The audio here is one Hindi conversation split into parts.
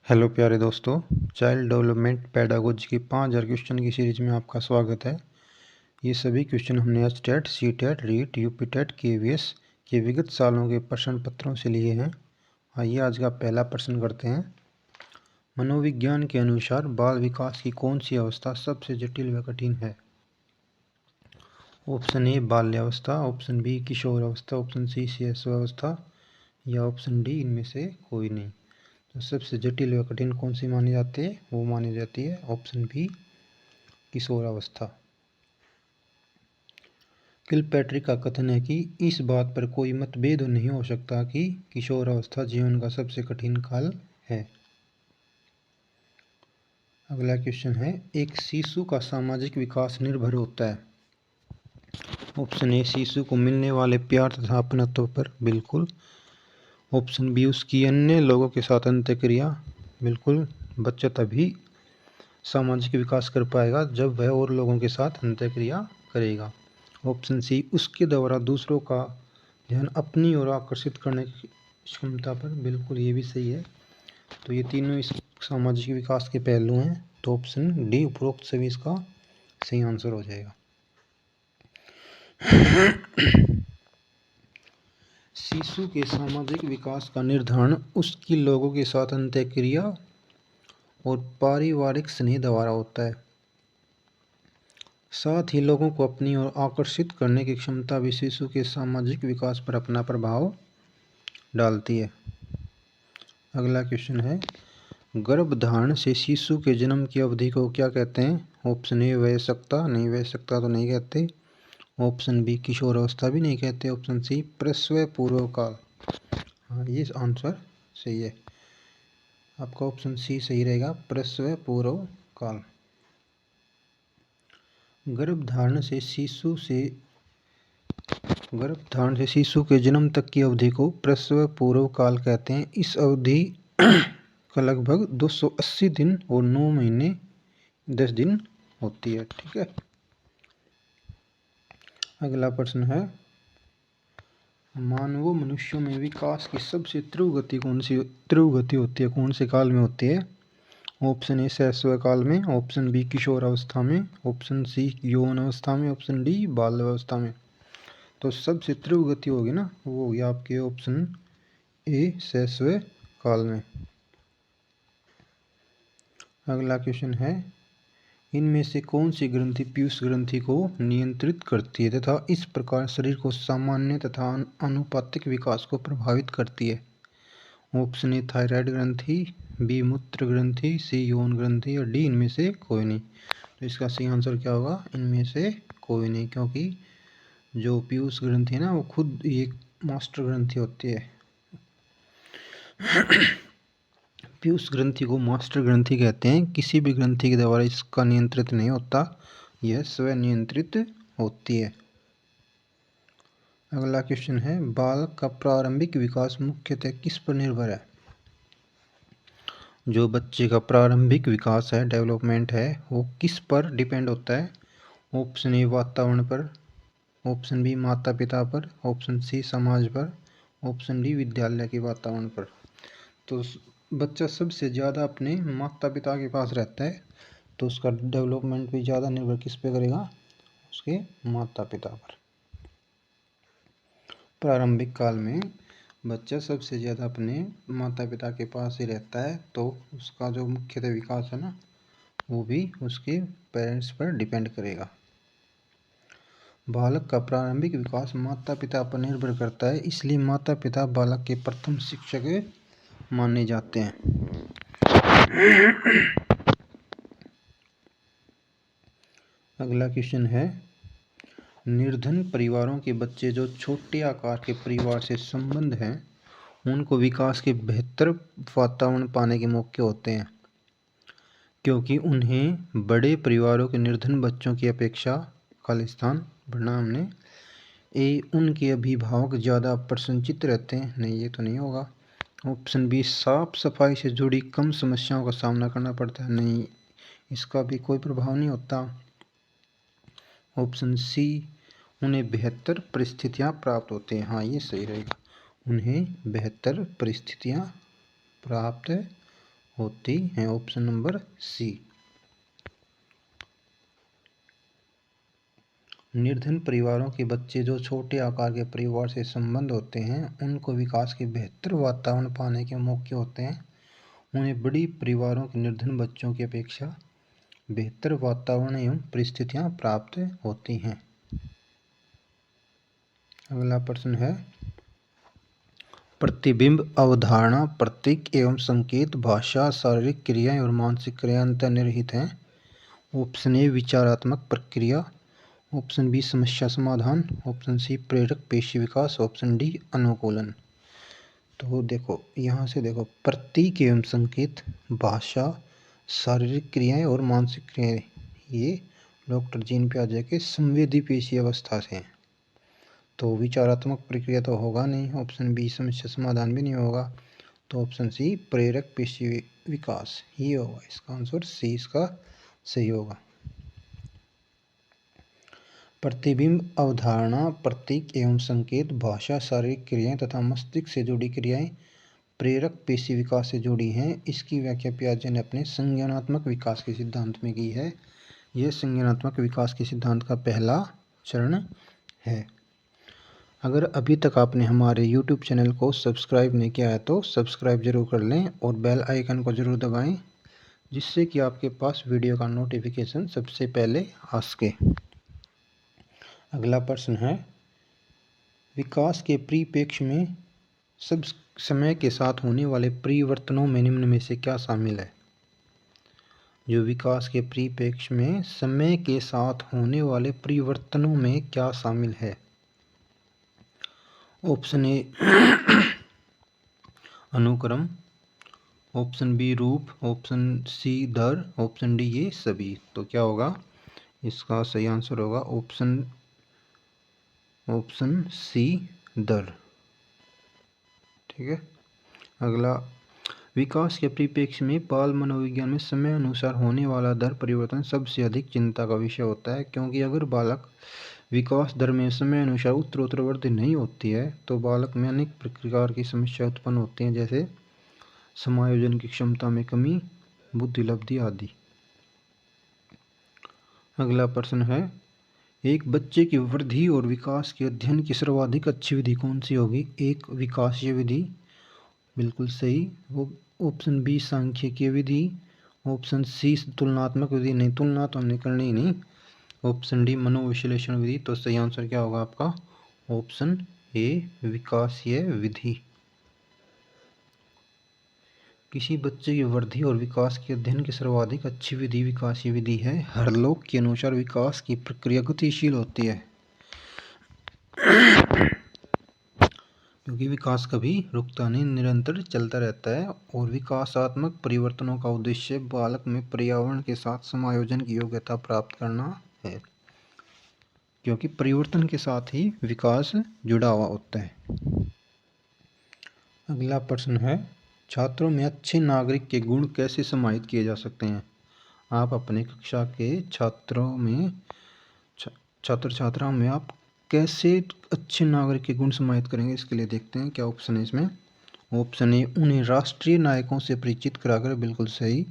हेलो प्यारे दोस्तों, चाइल्ड डेवलपमेंट पेडागोजी की 5000 क्वेश्चन की सीरीज में आपका स्वागत है। ये सभी क्वेश्चन हमने H TET, C TET, REET, UP TET, KVS के विगत सालों के प्रश्न पत्रों से लिए हैं। आइए आज का पहला प्रश्न करते हैं। मनोविज्ञान के अनुसार बाल विकास की कौन सी अवस्था सबसे जटिल व कठिन है? ऑप्शन ए बाल्यावस्था, ऑप्शन बी किशोर अवस्था, ऑप्शन सी शिशुअवस्था या ऑप्शन डी इनमें से कोई नहीं। तो सबसे जटिल व कठिन कौन सी मानी जाती है? वो मानी जाती है ऑप्शन बी किशोरावस्था। किलपैट्रिक का कथन है कि इस बात पर कोई मतभेद नहीं हो सकता कि किशोरावस्था जीवन का सबसे कठिन काल है। अगला क्वेश्चन है, एक शिशु का सामाजिक विकास निर्भर होता है। ऑप्शन ए शिशु को मिलने वाले प्यार तथा अपनत्व पर, बिल्कुल। ऑप्शन बी उसकी अन्य लोगों के साथ अंतःक्रिया, बिल्कुल। बच्चा तभी सामाजिक विकास कर पाएगा जब वह और लोगों के साथ अंतःक्रिया करेगा। ऑप्शन सी उसके द्वारा दूसरों का ध्यान अपनी ओर आकर्षित करने की क्षमता पर, बिल्कुल ये भी सही है। तो ये तीनों इस सामाजिक विकास के पहलू हैं। तो ऑप्शन डी उपरोक्त सभी इसका सही आंसर हो जाएगा। शिशु के सामाजिक विकास का निर्धारण उसकी लोगों के साथ अंतःक्रिया और पारिवारिक स्नेह द्वारा होता है। साथ ही लोगों को अपनी ओर आकर्षित करने की क्षमता भी शिशु के सामाजिक विकास पर अपना प्रभाव डालती है। अगला क्वेश्चन है, गर्भधारण से शिशु के जन्म की अवधि को क्या कहते हैं? ऑप्शन ए वयस्कता, नहीं वयस्कता तो नहीं कहते। ऑप्शन बी किशोरावस्था भी नहीं कहते। ऑप्शन सी प्रसव पूर्व काल। हाँ, ये आंसर सही है। आपका ऑप्शन सी सही रहेगा, प्रसव पूर्व काल। गर्भधारण से शिशु के जन्म तक की अवधि को प्रसव पूर्व काल कहते हैं। इस अवधि का लगभग 280 दिन और 9 महीने 10 दिन होती है। ठीक है। अगला प्रश्न है, मानव मनुष्यों में विकास की सबसे तीव्र गति होती है कौन से काल में होती है? ऑप्शन ए शैशव काल में, ऑप्शन बी किशोर अवस्था में, ऑप्शन सी यौवन अवस्था में, ऑप्शन डी बाल अवस्था में। तो सबसे तीव्र गति होगी ना, वो होगी आपके ऑप्शन ए शैशव काल में। अगला क्वेश्चन है, इनमें से कौन सी ग्रंथि पीयूष ग्रंथि को नियंत्रित करती है तथा इस प्रकार शरीर को सामान्य तथा आनुपातिक विकास को प्रभावित करती है? ऑप्शन ए थायराइड ग्रंथि, बी मूत्र ग्रंथि, सी यौन ग्रंथि या डी इनमें से कोई नहीं। तो इसका सही आंसर क्या होगा? इनमें से कोई नहीं, क्योंकि जो पीयूष ग्रंथि है ना, वो खुद एक मास्टर ग्रंथि होती है। पीयूष ग्रंथि को मास्टर ग्रंथि कहते हैं। किसी भी ग्रंथि के द्वारा इसका नियंत्रित नहीं होता, यह स्वयं नियंत्रित होती है। अगला क्वेश्चन है, बालक का प्रारंभिक विकास मुख्यतः किस पर निर्भर है? जो बच्चे का प्रारंभिक विकास है, डेवलपमेंट है, वो किस पर डिपेंड होता है? ऑप्शन ए वातावरण पर, ऑप्शन बी माता पिता पर, ऑप्शन सी समाज पर, ऑप्शन डी विद्यालय के वातावरण पर। तो बच्चा सबसे ज़्यादा अपने माता पिता के पास रहता है, तो उसका डेवलपमेंट भी ज़्यादा निर्भर किस पे करेगा? उसके माता पिता पर। प्रारंभिक काल में बच्चा सबसे ज़्यादा अपने माता पिता के पास ही रहता है, तो उसका जो मुख्यतः विकास है ना, वो भी उसके पेरेंट्स पर डिपेंड करेगा। बालक का प्रारंभिक विकास माता पिता पर निर्भर करता है, इसलिए माता पिता बालक के प्रथम शिक्षक माने जाते हैं। अगला क्वेश्चन है, निर्धन परिवारों के बच्चे जो छोटे आकार के परिवार से संबंध हैं, उनको विकास के बेहतर वातावरण पाने के मौके होते हैं, क्योंकि उन्हें बड़े परिवारों के निर्धन बच्चों की अपेक्षा खालिस्तान परिणाम ने उनके अभिभावक ज़्यादा प्रसन्नचित्त रहते हैं। नहीं, ये तो नहीं होगा। ऑप्शन बी साफ सफाई से जुड़ी कम समस्याओं का सामना करना पड़ता है। नहीं, इसका भी कोई प्रभाव नहीं होता। ऑप्शन सी उन्हें बेहतर परिस्थितियां प्राप्त होती हैं। हाँ, ये सही रहेगा, उन्हें बेहतर परिस्थितियां प्राप्त होती हैं। Option number C. निर्धन परिवारों के बच्चे जो छोटे आकार के परिवार से संबंध होते हैं उनको विकास के बेहतर वातावरण पाने के मौके होते हैं। उन्हें बड़ी परिवारों के निर्धन बच्चों की अपेक्षा बेहतर वातावरण एवं परिस्थितियां प्राप्त होती हैं। अगला प्रश्न है, प्रतिबिंब अवधारणा प्रतीक एवं संकेत भाषा शारीरिक क्रियाएं और मानसिक क्रिया अंतर्निहित हैं। ऑप्शन ए विचारात्मक प्रक्रिया, ऑप्शन बी समस्या समाधान, ऑप्शन सी प्रेरक पेशी विकास, ऑप्शन डी अनुकूलन। तो देखो यहाँ से देखो, प्रतीक एवं संकेत भाषा शारीरिक क्रियाएं और मानसिक क्रियाएं, ये डॉक्टर जीन पियाजे के संवेदी पेशी अवस्था से हैं। तो विचारात्मक प्रक्रिया तो होगा नहीं, ऑप्शन बी समस्या समाधान भी नहीं होगा, तो ऑप्शन सी प्रेरक पेशी विकास ही होगा। इसका आंसर सी इसका सही होगा। प्रतिबिंब अवधारणा प्रतीक एवं संकेत भाषा शारीरिक क्रियाएं तथा मस्तिष्क से जुड़ी क्रियाएं प्रेरक पेशी विकास से जुड़ी हैं। इसकी व्याख्या पियाजे ने अपने संज्ञानात्मक विकास के सिद्धांत में की है। यह संज्ञानात्मक विकास के सिद्धांत का पहला चरण है। अगर अभी तक आपने हमारे YouTube चैनल को सब्सक्राइब नहीं किया है तो सब्सक्राइब जरूर कर लें और बेल आइकन को जरूर दबाएं, जिससे कि आपके पास वीडियो का नोटिफिकेशन सबसे पहले आ सके। अगला प्रश्न है, विकास के परिप्रेक्ष्य में सब समय के साथ होने वाले परिवर्तनों में निम्न में से क्या शामिल है? जो विकास के परिप्रेक्ष्य में समय के साथ होने वाले परिवर्तनों में क्या शामिल है? ऑप्शन ए अनुक्रम, ऑप्शन बी रूप, ऑप्शन सी दर, ऑप्शन डी ये सभी। तो क्या होगा इसका सही आंसर होगा ऑप्शन सी दर। ठीक है। अगला, विकास के परिप्रेक्ष्य में बाल मनोविज्ञान में समय अनुसार होने वाला दर परिवर्तन सबसे अधिक चिंता का विषय होता है, क्योंकि अगर बालक विकास दर में समय अनुसार उत्तरोत्तर वृद्धि नहीं होती है तो बालक में अनेक प्रकार की समस्या उत्पन्न होती हैं, जैसे समायोजन की क्षमता में कमी, बुद्धिलब्धि आदि। अगला प्रश्न है, एक बच्चे की वृद्धि और विकास के अध्ययन की सर्वाधिक अच्छी विधि कौन सी होगी? एक विकासीय विधि, बिल्कुल सही। वो ऑप्शन बी सांख्यिकीय विधि, ऑप्शन सी तुलनात्मक विधि, नहीं तुलना तो हमने करनी ही नहीं, ऑप्शन डी मनोविश्लेषण विधि। तो सही आंसर क्या होगा आपका? ऑप्शन ए विकासीय विधि। किसी बच्चे की वृद्धि और विकास के अध्ययन की सर्वाधिक अच्छी विधि विकासीय विधि है। हरलोक के अनुसार विकास की प्रक्रिया गतिशील होती है, क्योंकि विकास कभी रुकता नहीं, निरंतर चलता रहता है। और विकासात्मक परिवर्तनों का उद्देश्य बालक में पर्यावरण के साथ समायोजन की योग्यता प्राप्त करना है, क्योंकि परिवर्तन के साथ ही विकास जुड़ा हुआ होता है। अगला प्रश्न है, छात्रों में अच्छे नागरिक के गुण कैसे समाहित किए जा सकते हैं? आप अपने कक्षा के छात्रों में छात्र छात्राओं में आप कैसे अच्छे नागरिक के गुण समाहित करेंगे? इसके लिए देखते हैं क्या ऑप्शन है इसमें। ऑप्शन ए उन्हें राष्ट्रीय नायकों से परिचित कराकर, बिल्कुल सही।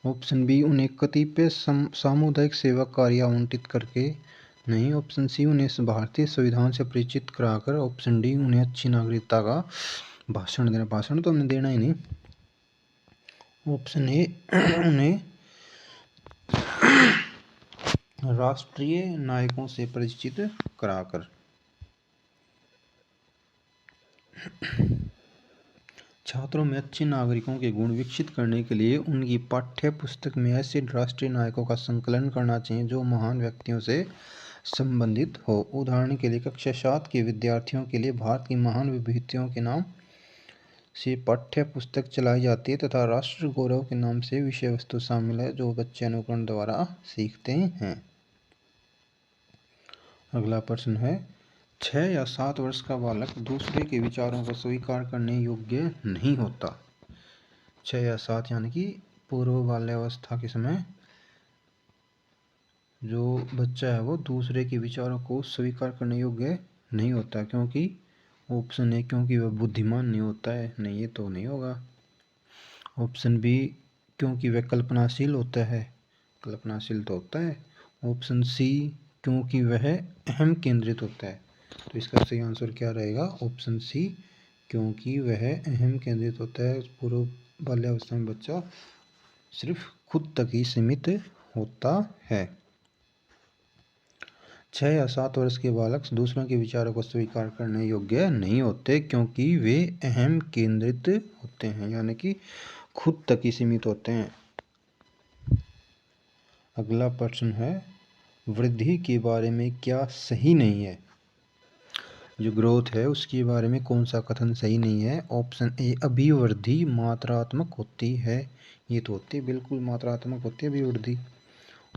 ऑप्शन बी उन्हें कतिपय सामुदायिक सेवा कार्य आवंटित करके, नहीं। ऑप्शन सी उन्हें भारतीय संविधान से परिचित कराकर, ऑप्शन डी उन्हें अच्छी नागरिकता का भाषण देना। भाषण तो हमने देना ही नहीं। ऑप्शन ए उन्हें राष्ट्रीय नायकों से परिचित कराकर। छात्रों में अच्छे नागरिकों के गुण विकसित करने के लिए उनकी पाठ्य पुस्तक में ऐसे राष्ट्रीय नायकों का संकलन करना चाहिए जो महान व्यक्तियों से संबंधित हो। उदाहरण के लिए कक्षा 7 के विद्यार्थियों के लिए भारत की महान विभूतियों के नाम से पाठ्य पुस्तक चलाई जाती है तथा राष्ट्र गौरव के नाम से विषय वस्तु शामिल है जो बच्चे अनुकरण द्वारा सीखते हैं। अगला प्रश्न है, 6 या 7 वर्ष का बालक दूसरे के विचारों को स्वीकार करने योग्य नहीं होता। 6 या 7 यानी कि पूर्व बाल्यावस्था के समय जो बच्चा है वो दूसरे के विचारों को स्वीकार करने योग्य नहीं होता, क्योंकि ऑप्शन ए क्योंकि वह बुद्धिमान नहीं होता है, नहीं ये तो नहीं होगा। ऑप्शन बी क्योंकि वह कल्पनाशील होता है, कल्पनाशील तो होता है। ऑप्शन सी क्योंकि वह अहम केंद्रित होता है। तो इसका सही आंसर क्या रहेगा? ऑप्शन सी क्योंकि वह अहम केंद्रित होता है। पूर्व बाल्यावस्था में बच्चा सिर्फ खुद तक ही सीमित होता है। 6 या 7 वर्ष के बालक दूसरों के विचारों को स्वीकार करने योग्य नहीं होते क्योंकि वे अहम केंद्रित होते हैं, यानी कि खुद तक ही सीमित होते हैं। अगला प्रश्न है, वृद्धि के बारे में क्या सही नहीं है? जो ग्रोथ है उसके बारे में कौन सा कथन सही नहीं है? ऑप्शन ए अभिवृद्धि मात्रात्मक होती है। ये तो होती है, बिल्कुल मात्रात्मक होती है अभिवृद्धि।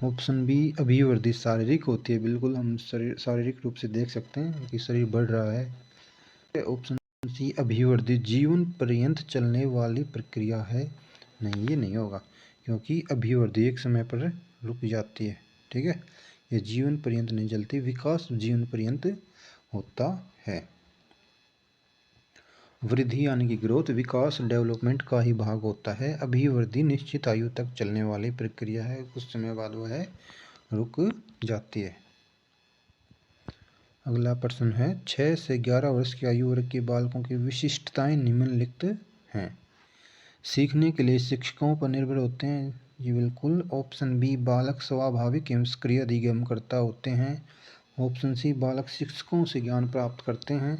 ऑप्शन बी अभिवृद्धि शारीरिक होती है, बिल्कुल हम शारीरिक रूप से देख सकते हैं कि शरीर बढ़ रहा है। ऑप्शन सी अभिवृद्धि जीवन पर्यंत चलने वाली प्रक्रिया है। नहीं, ये नहीं होगा क्योंकि अभिवृद्धि एक समय पर रुक जाती है। ठीक है, ये जीवन पर्यंत नहीं चलती, विकास जीवन पर्यंत होता है। वृद्धि यानी कि ग्रोथ विकास डेवलपमेंट का ही भाग होता है। अभिवृद्धि निश्चित आयु तक चलने वाली प्रक्रिया है, कुछ समय बाद वह रुक जाती है। अगला प्रश्न है, 6 से 11 वर्ष की आयु वर्ग के बालकों की विशिष्टताएं निम्नलिखित हैं। सीखने के लिए शिक्षकों पर निर्भर होते हैं। ये बिल्कुल। ऑप्शन बी बालक स्वाभाविक एवं सक्रिय अधिगमकर्ता होते हैं। ऑप्शन सी बालक शिक्षकों से ज्ञान प्राप्त करते हैं।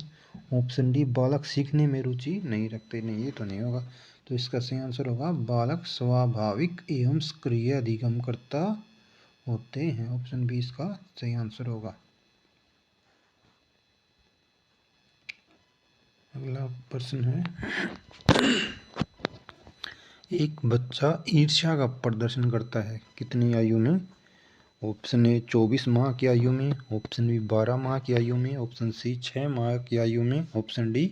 ऑप्शन डी बालक सीखने में रुचि नहीं रखते। नहीं, ये तो नहीं होगा। तो इसका सही आंसर होगा बालक स्वाभाविक एवं सक्रिय अधिगमकर्ता होते हैं। ऑप्शन बी इसका सही आंसर होगा। अगला प्रश्न है, एक बच्चा ईर्ष्या का प्रदर्शन करता है कितनी आयु में? ऑप्शन ए 24 माह की आयु में, ऑप्शन बी 12 माह की आयु में, ऑप्शन सी 6 माह की आयु में, ऑप्शन डी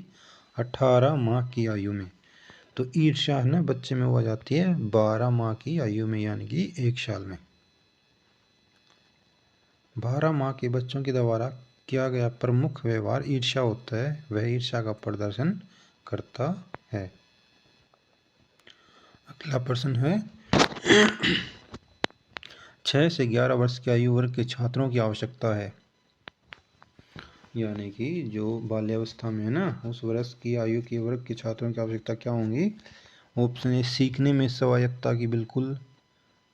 18 माह की आयु में। तो ईर्ष्या है ना बच्चे में हो जाती है 12 माह की आयु में, यानी कि 1 साल में। 12 माह के बच्चों के द्वारा किया गया प्रमुख व्यवहार ईर्ष्या होता है, वह ईर्ष्या का प्रदर्शन करता है। अगला प्रश्न है, 6 से 11 वर्ष की आयु वर्ग के छात्रों की आवश्यकता है, यानी कि जो बाल्यावस्था में है ना उस वर्ष की आयु के वर्ग के छात्रों की आवश्यकता क्या होंगी? ऑप्शन ए सीखने में स्वायत्तता की, बिल्कुल।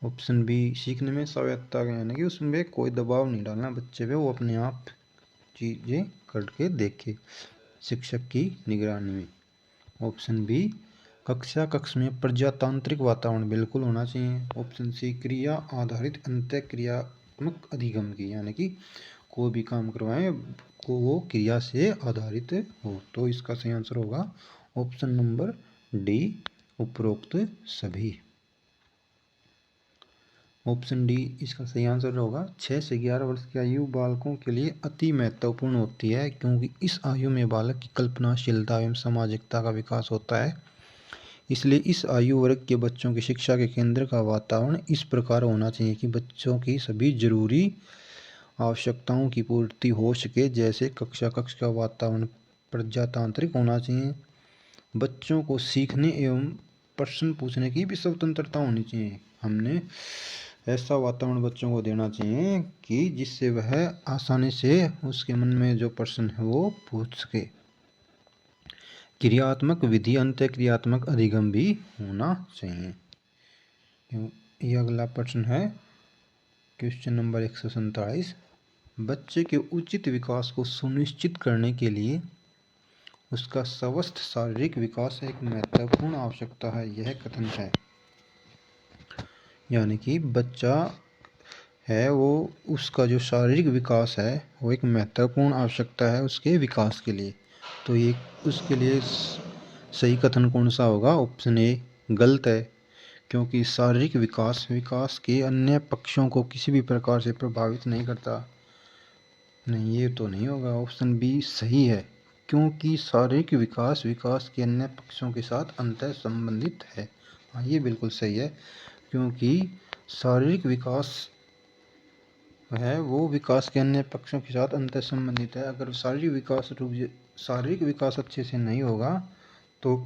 ऑप्शन बी सीखने में स्वायत्तता का, यानी कि उसमें कोई दबाव नहीं डालना बच्चे पे, वो अपने आप चीज़ें करके देखे शिक्षक की निगरानी में। ऑप्शन बी कक्ष में प्रजातांत्रिक वातावरण बिल्कुल होना चाहिए। ऑप्शन सी क्रिया आधारित अंतःक्रियात्मक अधिगम की, यानी कि कोई भी काम करवाएं को वो क्रिया से आधारित हो। तो इसका सही आंसर होगा ऑप्शन नंबर डी उपरोक्त सभी। ऑप्शन डी इसका सही आंसर होगा। 6 से 11 वर्ष की आयु बालकों के लिए अति महत्वपूर्ण होती है क्योंकि इस आयु में बालक की कल्पनाशीलता एवं सामाजिकता का विकास होता है। इसलिए इस आयु वर्ग के बच्चों की शिक्षा के केंद्र का वातावरण इस प्रकार होना चाहिए कि बच्चों की सभी जरूरी आवश्यकताओं की पूर्ति हो सके। जैसे कक्ष का वातावरण प्रजातांत्रिक होना चाहिए, बच्चों को सीखने एवं प्रश्न पूछने की भी स्वतंत्रता होनी चाहिए। हमने ऐसा वातावरण बच्चों को देना चाहिए कि जिससे वह आसानी से उसके मन में जो प्रश्न है वो पूछ सके। क्रियात्मक विधि अंतःक्रियात्मक अधिगम भी होना चाहिए। ये अगला प्रश्न है, क्वेश्चन नंबर 147। बच्चे के उचित विकास को सुनिश्चित करने के लिए उसका स्वस्थ शारीरिक विकास एक महत्वपूर्ण आवश्यकता है, यह कथन है। यानी कि बच्चा है वो उसका जो शारीरिक विकास है वो एक महत्वपूर्ण आवश्यकता है उसके विकास के लिए। तो ये उसके लिए सही कथन कौन सा होगा? ऑप्शन ए गलत है क्योंकि शारीरिक विकास के अन्य पक्षों को किसी भी प्रकार से प्रभावित नहीं करता। नहीं, ये तो नहीं होगा। ऑप्शन बी सही है क्योंकि शारीरिक विकास के अन्य पक्षों के साथ अंतर संबंधित है। हाँ, ये बिल्कुल सही है क्योंकि शारीरिक विकास है वो विकास के अन्य पक्षों के साथ अंतर संबंधित है। अगर शारीरिक विकास अच्छे से नहीं होगा तो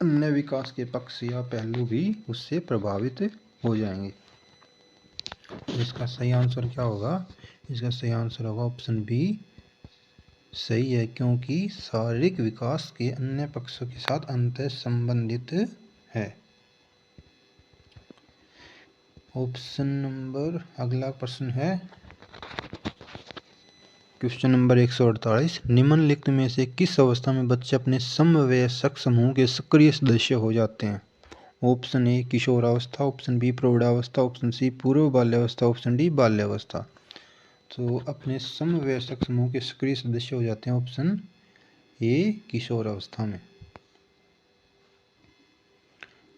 अन्य विकास के पक्ष या पहलू भी उससे प्रभावित हो जाएंगे। इसका सही आंसर क्या होगा? इसका सही आंसर होगा ऑप्शन बी सही है, क्योंकि शारीरिक विकास के अन्य पक्षों के साथ अंतर संबंधित है। ऑप्शन नंबर अगला प्रश्न है क्वेश्चन नंबर 148। निम्नलिखित में से किस अवस्था में बच्चे अपने समवयस्क समूह के सक्रिय सदस्य हो जाते हैं? ऑप्शन ए किशोरावस्था, ऑप्शन बी प्रौढ़ावस्था, ऑप्शन सी पूर्व बाल्यावस्था, ऑप्शन डी बाल्यावस्था। तो अपने समवयस्क समूह के सक्रिय सदस्य हो जाते हैं ऑप्शन ए किशोरावस्था में।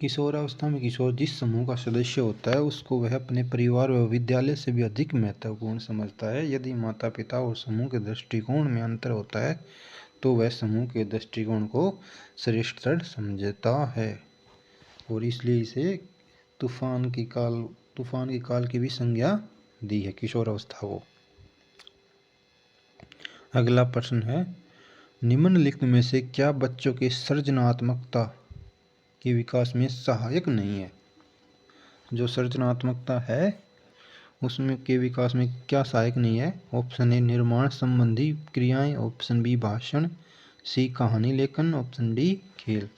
किशोरावस्था में किशोर जिस समूह का सदस्य होता है उसको वह अपने परिवार व विद्यालय से भी अधिक महत्वपूर्ण समझता है। यदि माता पिता और समूह के दृष्टिकोण में अंतर होता है तो वह समूह के दृष्टिकोण को श्रेष्ठतर समझता है और इसलिए इसे तूफान की काल की भी संज्ञा दी है किशोरावस्था को। अगला प्रश्न है निम्नलिखित में से क्या बच्चों के सृजनात्मकता के विकास में सहायक नहीं है? जो सृजनात्मकता है उसमें के विकास में क्या सहायक नहीं है? ऑप्शन ए निर्माण संबंधी क्रियाएं, ऑप्शन बी भाषण, सी कहानी लेखन, ऑप्शन डी खेल।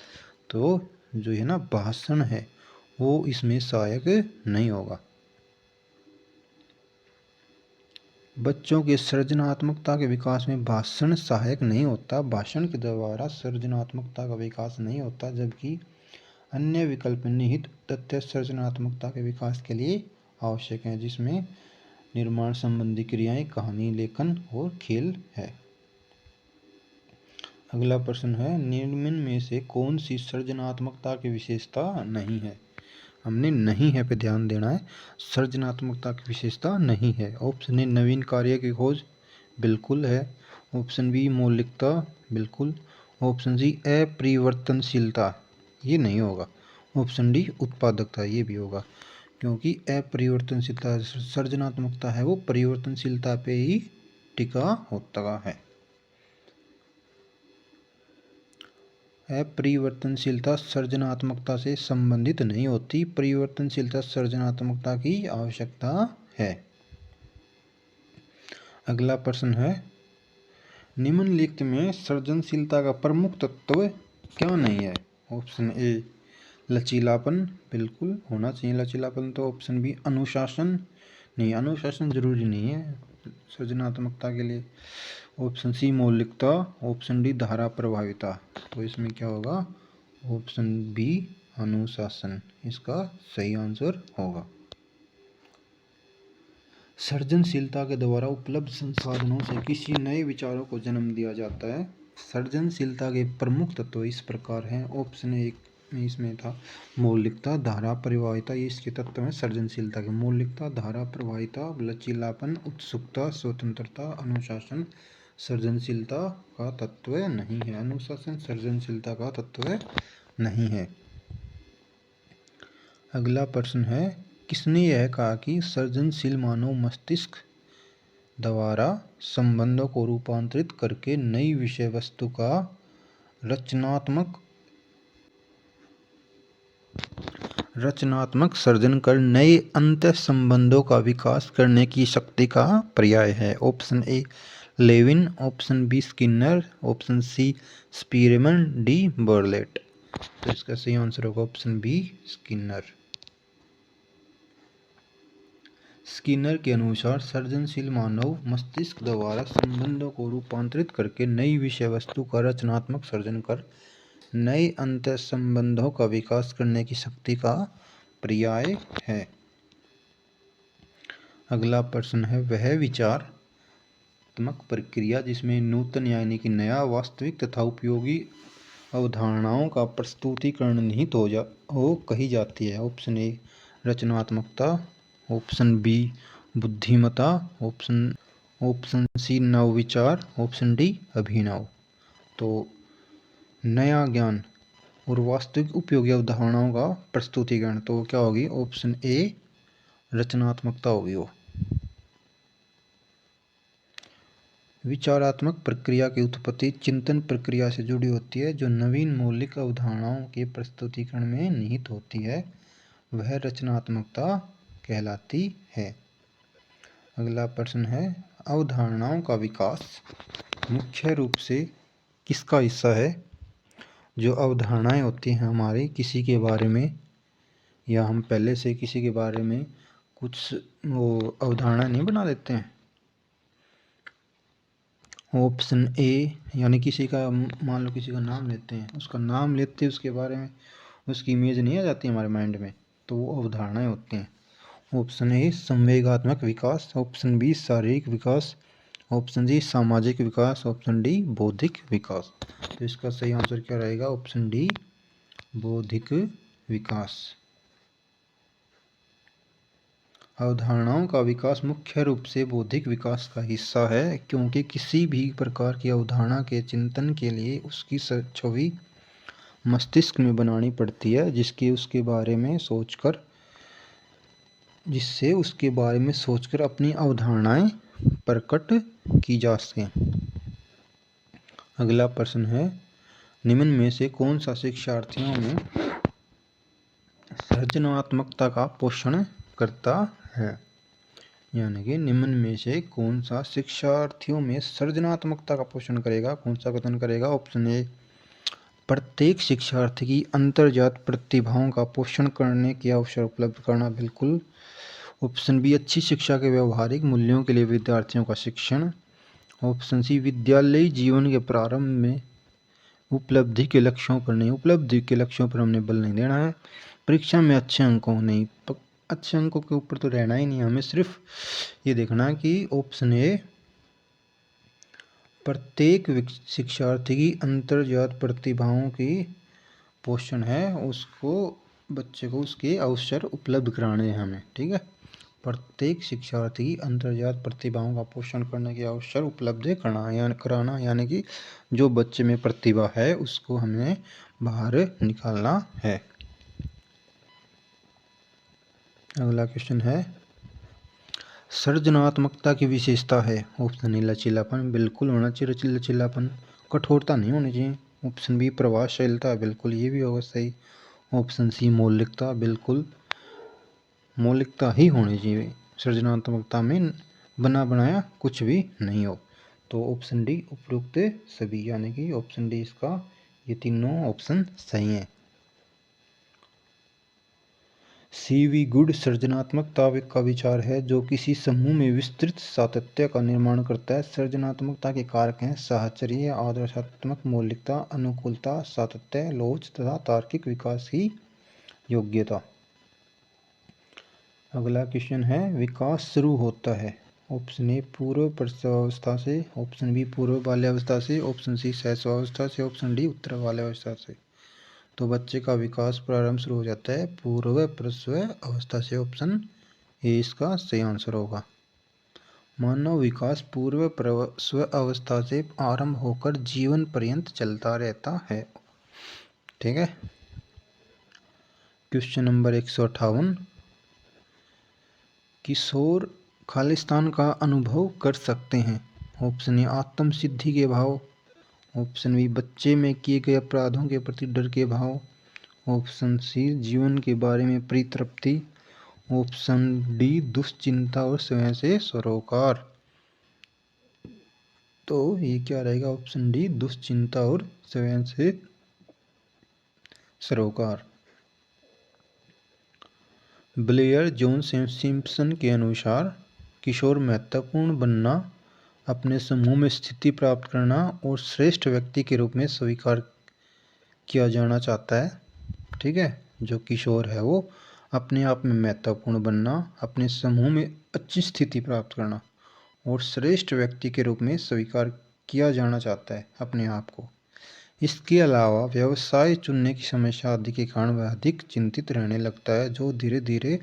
तो जो है ना भाषण है वो इसमें सहायक नहीं होगा। बच्चों के सृजनात्मकता के विकास में भाषण सहायक नहीं होता। भाषण के द्वारा सृजनात्मकता का विकास नहीं होता, जबकि अन्य विकल्प निहित तथ्य सृजनात्मकता के विकास के लिए आवश्यक हैं, जिसमें निर्माण संबंधी क्रियाएं, कहानी लेखन और खेल है। अगला प्रश्न है निम्न में से कौन सी सृजनात्मकता की विशेषता नहीं है? हमने नहीं है पे ध्यान देना है। सृजनात्मकता की विशेषता नहीं है। ऑप्शन ए नवीन कार्य की खोज, बिल्कुल है। ऑप्शन बी मौलिकता, बिल्कुल। ऑप्शन सी अपरिवर्तनशीलता, ये नहीं होगा। ऑप्शन डी उत्पादकता, ये भी होगा, क्योंकि अपरिवर्तनशीलता सृजनात्मकता है वो परिवर्तनशीलता पे ही टिका होता है। अपरिवर्तनशीलता सृजनात्मकता से संबंधित नहीं होती। परिवर्तनशीलता सृजनात्मकता की आवश्यकता है। अगला प्रश्न है निम्नलिखित में सृजनशीलता का प्रमुख तत्व क्या नहीं है? ऑप्शन ए लचीलापन, बिल्कुल होना चाहिए लचीलापन। तो ऑप्शन बी अनुशासन, नहीं अनुशासन जरूरी नहीं है सृजनात्मकता के लिए। ऑप्शन सी मौलिकता, ऑप्शन डी धारा प्रभाविता। तो इसमें क्या होगा? ऑप्शन बी अनुशासन इसका सही आंसर होगा। सृजनशीलता के द्वारा उपलब्ध संसाधनों से किसी नए विचारों को जन्म दिया जाता है। सृजनशीलता के प्रमुख तत्व इस प्रकार हैं। ऑप्शन एक में इसमें था मौलिकता, धारा प्रभाविता, ये इसके तत्व हैं सृजनशीलता के। मौलिकता, धारा प्रभाविता, लचीलापन, उत्सुकता, स्वतंत्रता, अनुशासन सृजनशीलता का तत्व नहीं है। अनुशासन सृजनशीलता का तत्व नहीं है। अगला प्रश्न है किसने यह कहा कि सृजनशील मानव मस्तिष्क द्वारा संबंधों को रूपांतरित करके नई विषय वस्तु का रचनात्मक सृजन कर नए अंतः संबंधों का विकास करने की शक्ति का पर्याय है? Option A Levin, option B Skinner, option C Spearman, D Burlet. तो इसका सही आंसर होगा ऑप्शन बी स्किनर। स्किनर के अनुसार सृजनशील मानव मस्तिष्क द्वारा संबंधों को रूपांतरित करके नई विषय वस्तु का रचनात्मक सृजन कर नए अंतर संबंधों का विकास करने की शक्ति का पर्याय है। अगला प्रश्न है वह विचारात्मक प्रक्रिया जिसमें नूतन यानी कि नया, वास्तविक तथा उपयोगी अवधारणाओं का प्रस्तुतिकरण निहित हो कही जाती है? ऑप्शन ए रचनात्मकता, ऑप्शन बी बुद्धिमत्ता, ऑप्शन सी नवविचार, ऑप्शन डी अभिनव। तो नया ज्ञान और वास्तविक उपयोगी अवधारणाओं का प्रस्तुतिकरण, तो क्या होगी? ऑप्शन ए रचनात्मकता होगी वो। विचारात्मक प्रक्रिया की उत्पत्ति चिंतन प्रक्रिया से जुड़ी होती है, जो नवीन मौलिक अवधारणाओं के प्रस्तुतिकरण में निहित होती है, वह रचनात्मकता कहलाती है। अगला प्रश्न है, अवधारणाओं का विकास मुख्य रूप से किसका हिस्सा है? जो अवधारणाएं होती हैं हमारी किसी के बारे में, या हम पहले से किसी के बारे में कुछ वो अवधारणा नहीं बना लेते हैं। ऑप्शन ए, यानी किसी का, मान लो किसी का नाम लेते हैं, उसका नाम लेते हैं, उसके बारे में उसकी इमेज नहीं आ जाती हमारे माइंड में, तो वो अवधारणाएं होती हैं। ऑप्शन ए संवेगात्मक विकास, ऑप्शन बी शारीरिक विकास, ऑप्शन सी सामाजिक विकास, ऑप्शन डी बौद्धिक विकास। तो इसका सही आंसर क्या रहेगा? ऑप्शन डी बौद्धिक विकास। अवधारणाओं का विकास मुख्य रूप से बौद्धिक विकास का हिस्सा है, क्योंकि किसी भी प्रकार की अवधारणा के चिंतन के लिए उसकी छवि मस्तिष्क में बनानी पड़ती है, जिससे उसके बारे में सोचकर अपनी अवधारणाएं प्रकट की जा सकें। अगला प्रश्न है, निम्न में से कौन सा शिक्षार्थियों में सृजनात्मकता का पोषण करता है? यानी कि निम्न में से कौन सा शिक्षार्थियों में सृजनात्मकता का पोषण करेगा, कौन सा कथन करेगा? ऑप्शन ए प्रत्येक शिक्षार्थी की अंतर्जात प्रतिभाओं का पोषण करने के अवसर उपलब्ध करना, बिल्कुल। ऑप्शन बी अच्छी शिक्षा के व्यवहारिक मूल्यों के लिए विद्यार्थियों का शिक्षण। ऑप्शन सी विद्यालयी जीवन के प्रारंभ में उपलब्धि के लक्ष्यों पर हमने बल नहीं देना है। परीक्षा में अच्छे अंकों के ऊपर तो रहना ही नहीं, हमें सिर्फ ये देखना है कि ऑप्शन ए प्रत्येक शिक्षार्थी की अंतर्जात प्रतिभाओं की पोषण है, उसको बच्चे को उसके अवसर उपलब्ध कराने हैं हमें, ठीक है। प्रत्येक शिक्षार्थी की अंतर्जात प्रतिभाओं का पोषण करने के अवसर उपलब्ध कराना, यानी कि जो बच्चे में प्रतिभा है उसको हमें बाहर निकालना है। अगला क्वेश्चन है, सृजनात्मकता की विशेषता है। ऑप्शन ए लचीलापन, बिल्कुल होना चाहिए लचीलापन, कठोरता नहीं होनी चाहिए। ऑप्शन बी प्रभावशीलता, बिल्कुल ये भी होगा सही। ऑप्शन सी मौलिकता, बिल्कुल मौलिकता ही होनी चाहिए, सृजनात्मकता में बना बनाया कुछ भी नहीं हो। तो ऑप्शन डी उपरोक्त सभी, यानी कि ऑप्शन डी इसका, ये तीनों ऑप्शन सही हैं। सीवी गुड सृजनात्मकता का विचार है जो किसी समूह में विस्तृत सातत्य का निर्माण करता है। सृजनात्मकता के कारक हैं साहचर्य, आदर्शात्मक मौलिकता, अनुकूलता, सातत्य, लोच तथा तार्किक विकास की योग्यता। अगला क्वेश्चन है, विकास शुरू होता है। ऑप्शन ए पूर्व प्रसवावस्था से, ऑप्शन बी पूर्व बाल्यावस्था से, ऑप्शन सी शैशवावस्था से, ऑप्शन डी उत्तर बाल्यावस्था से। तो बच्चे का विकास प्रारंभ शुरू हो जाता है पूर्व प्रसव अवस्था से। ऑप्शन ए इसका सही आंसर होगा। मानव विकास पूर्व प्रसव अवस्था से आरंभ होकर जीवन पर्यंत चलता रहता है, ठीक है। क्वेश्चन नंबर 158, किशोर खालिस्तान का अनुभव कर सकते हैं। ऑप्शन ए आत्म सिद्धि के भाव, ऑप्शन बी बच्चे में किए गए अपराधों के प्रति डर के भाव, ऑप्शन सी जीवन के बारे में परितृप्ति, ऑप्शन डी दुश्चिंता और स्वयं से सरोकार। तो ये क्या रहेगा? ऑप्शन डी दुश्चिंता और स्वयं से सरोकार। ब्लेयर जॉन सिम्पसन के अनुसार किशोर महत्वपूर्ण बनना, अपने समूह में स्थिति प्राप्त करना और श्रेष्ठ व्यक्ति के रूप में स्वीकार किया जाना चाहता है, ठीक है। जो किशोर है वो अपने आप में महत्वपूर्ण बनना, अपने समूह में अच्छी स्थिति प्राप्त करना और श्रेष्ठ व्यक्ति के रूप में स्वीकार किया जाना चाहता है अपने आप को। इसके अलावा व्यवसाय चुनने की समस्या आदि के कारण वह अधिक चिंतित रहने लगता है, जो धीरे धीरे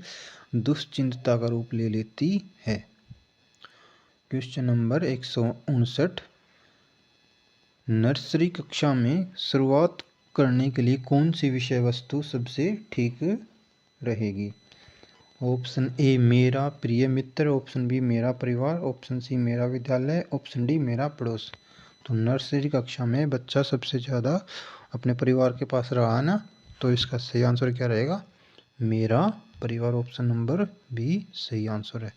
दुश्चिंतता का रूप ले लेती है। क्वेश्चन नंबर 159, नर्सरी कक्षा में शुरुआत करने के लिए कौन सी विषय वस्तु सबसे ठीक रहेगी? ऑप्शन ए मेरा प्रिय मित्र, ऑप्शन बी मेरा परिवार, ऑप्शन सी मेरा विद्यालय, ऑप्शन डी मेरा पड़ोस। तो नर्सरी कक्षा में बच्चा सबसे ज़्यादा अपने परिवार के पास रहा है ना, तो इसका सही आंसर क्या रहेगा? मेरा परिवार। ऑप्शन नंबर बी सही आंसर है।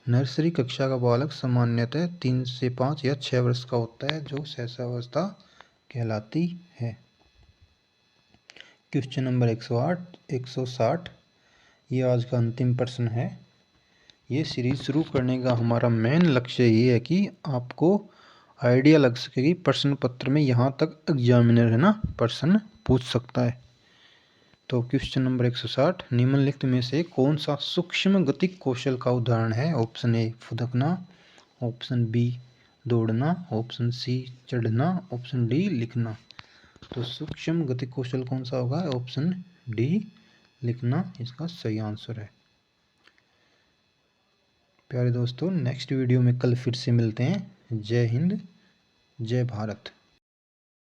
नर्सरी कक्षा का बालक सामान्यतः 3 से 5 या 6 वर्ष का होता है, जो शैशवावस्था कहलाती है। क्वेश्चन नंबर 160, ये आज का अंतिम प्रश्न है। ये सीरीज शुरू करने का हमारा मेन लक्ष्य ये है कि आपको आइडिया लग सके कि प्रश्न पत्र में यहाँ तक एग्जामिनर है ना प्रश्न पूछ सकता है। तो क्वेश्चन नंबर 160, निम्नलिखित में से कौन सा सूक्ष्म गतिक कौशल का उदाहरण है? ऑप्शन ए फुदकना, ऑप्शन बी दौड़ना, ऑप्शन सी चढ़ना, ऑप्शन डी लिखना। तो सूक्ष्म गतिक कौशल कौन सा होगा? ऑप्शन डी लिखना इसका सही आंसर है। प्यारे दोस्तों, नेक्स्ट वीडियो में कल फिर से मिलते हैं। जय हिंद, जय भारत।